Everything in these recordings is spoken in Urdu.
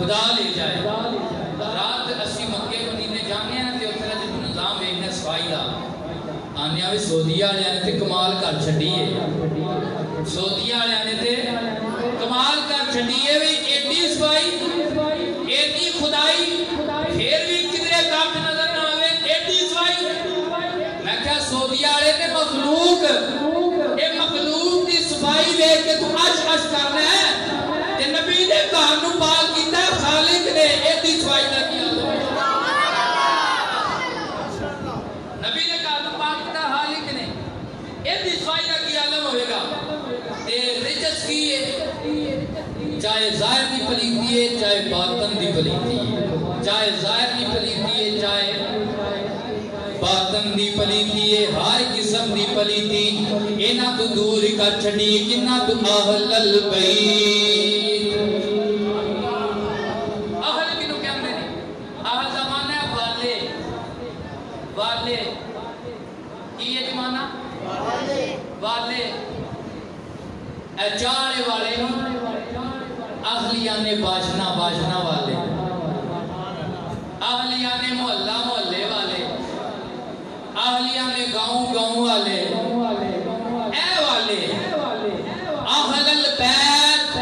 خدا لے جائے رات اسی مکے مدینے جانے ہیں تے اتنا جب نظام ویکھنا صفائی دا آنے آوے سعودیہ والے آنے تے کمال کر چھڈیے سعودیہ والے آنے تے کمال کر چھڈیے بھی ایڈی صفائی ایڈی خدائی پھر بھی کدرے کٹ نظر نہ آوے ایڈی صفائی میں کہا سعودیہ والے تے مخلوق اے مخلوق دی صفائی دیکھ کے تو عش عش کرنا ہے تے نبی نے گھر نو پاک کیتا ہے خالق نے ایڈی صفائی نہ کیا نبی نے گھر نو پاک کیتا خالق نے ایڈی صفائی نہ کیا عالم ہوئے گا تے رجس کی ہے چاہے ظاہر دی پلیتی ہے چاہے باطن دی پلیتی ہے چاہے ظاہر دی پلیتی ہے چاہے باطن دی پلیتی ہے ہر قسم دی پلیتی اینا تو دور کر چھڑی کنہ تو اہل البیت اہل کنو کیا ہم نے اہل زمانہ ہے والے والے کی یہ زمانہ والے اچارے والے اہلیان باشنا باشنا والے اہلیان محلہ محلے والے اہلیان گاؤں گاؤں والے اے والے اہل البیت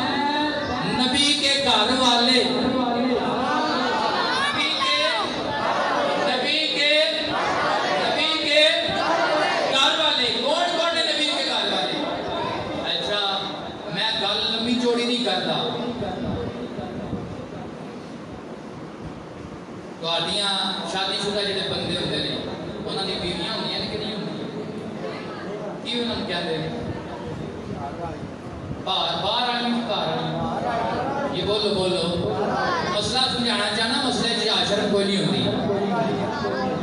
نبی کے گھر والے نبی کے گھر والے کون کون ہے نبی کے گھر والے اچھا میں گل لمبی چوڑی نہیں کرتا گاڑیاں شادی شدہ جڑے بندے ہوتے ہیں انہوں نے بیویاں ہوتی ہیں کہ نہیں ہوتی کی انہوں نے کہتے ہیں بار آنی یہ بولو بولو مسئلہ سمجھانا چاہنا مسئلہ جی عاشرت کوئی نہیں ہوتی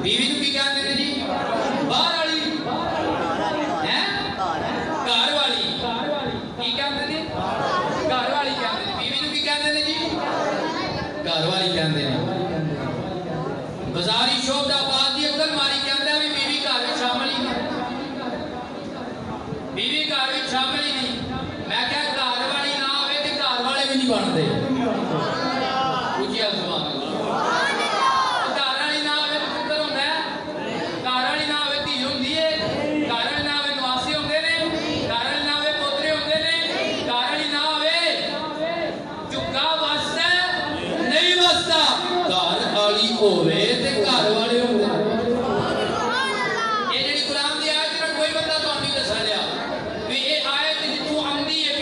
بیوی کو کی کہتے ہیں جی بار آلی گھر والی کی کہتے ہیں گھر والی کہتے ہیں بیوی کو کی کہتے ہیں جی گھر والی کہتے ہیں بزاری شوب دا بات یہ اکل ماری کہتے ہیں بیوی گھر میں شامل ہی نہیں بیوی گھر میں شامل ہی نہیں میں کہا گھر والی نہ ہوئے تو گھر والے بھی نہیں بنتے پوچھئے زبان گھر والی نہ ہوئے تو پتر ہوتا ہے گھر والی نہ ہوئے تھی ہوندی ہے گھر والی نہ ہوئے نواسے ہوندے نے گھر والی نہ ہوئے پوترے ہوندے نے گھر والی نہ ہوئے چکا واسطہ نہیں واسطہ گھر والی ہوئے تے گھر والے ہوندے یہ جڑی قرآن دی آیت نہ کوئی بندہ تو نہیں دسا لیا بھی یہ آیت جتوں آندی ہے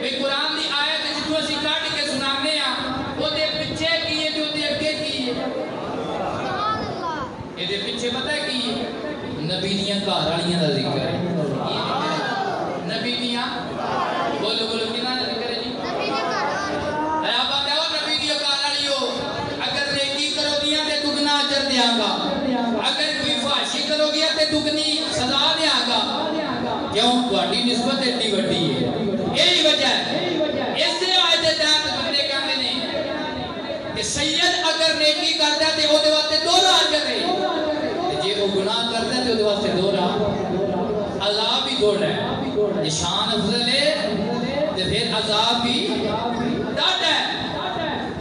بھی قرآن دی آیت جتوں اسی کٹ کے سنانے ہاں وہ دے پیچھے کی ہے جو دے اگے کی ہے یہ دے پیچھے پتہ ہے کی ہے نبی دیاں گھر والیاں دا ذکر ہے نبی دیاں بولو بولو کنا دا ذکر ہے جی نبی دیاں گھر والیاں آپ آتے ہو نبی دیاں گھر والیوں اگر نیکی کرو گیا تے دگنا اجر دیاں گا اگر کوئی فحاشی کرو گیا تے دگنی سزا دیاں گا کیوں تہاڈی نسبت ایڈی وڈی ہے یہی وجہ ہے اس سے آیت دے تحت بندے کہندے نے کہ سید اگر نیکی کردا تے اودے واسطے دوہرا اجر ہے تے جے او گناہ کردا تے اودے واسطے دوہرا عذاب بھی دوہرا ہے یہ شان افضل ہے تے پھر عذاب بھی ڈاڈا ہے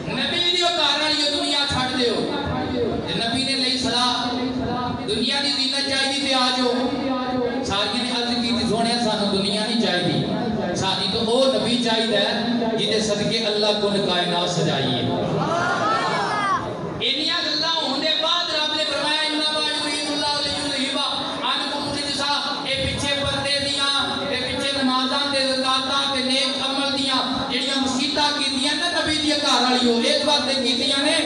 نبی دیو گھر والیو دنیا چھڈ دیو تے نبی نے لئی صلاح دنیا دی زینت چاہیے تے آ جاؤ ساریاں نے عرض کی سونے سانو دنیا نہیں چاہیے سانی تو وہ نبی چاہیے جہدے صدقے اللہ کو کائنات سجائی ہے انہیاں گلاں ہوندے بعد رب نے فرمایا انما یرید اللہ لیذہب عنکم الرجس اے پیچھے پردے دیاں تے پیچھے نمازاں تے زکاتاں تے نیک عمل دیاں جڑیاں مسیتاں کیتیاں نا نبی دی گھر والیوں اس واسطے کیتیاں نے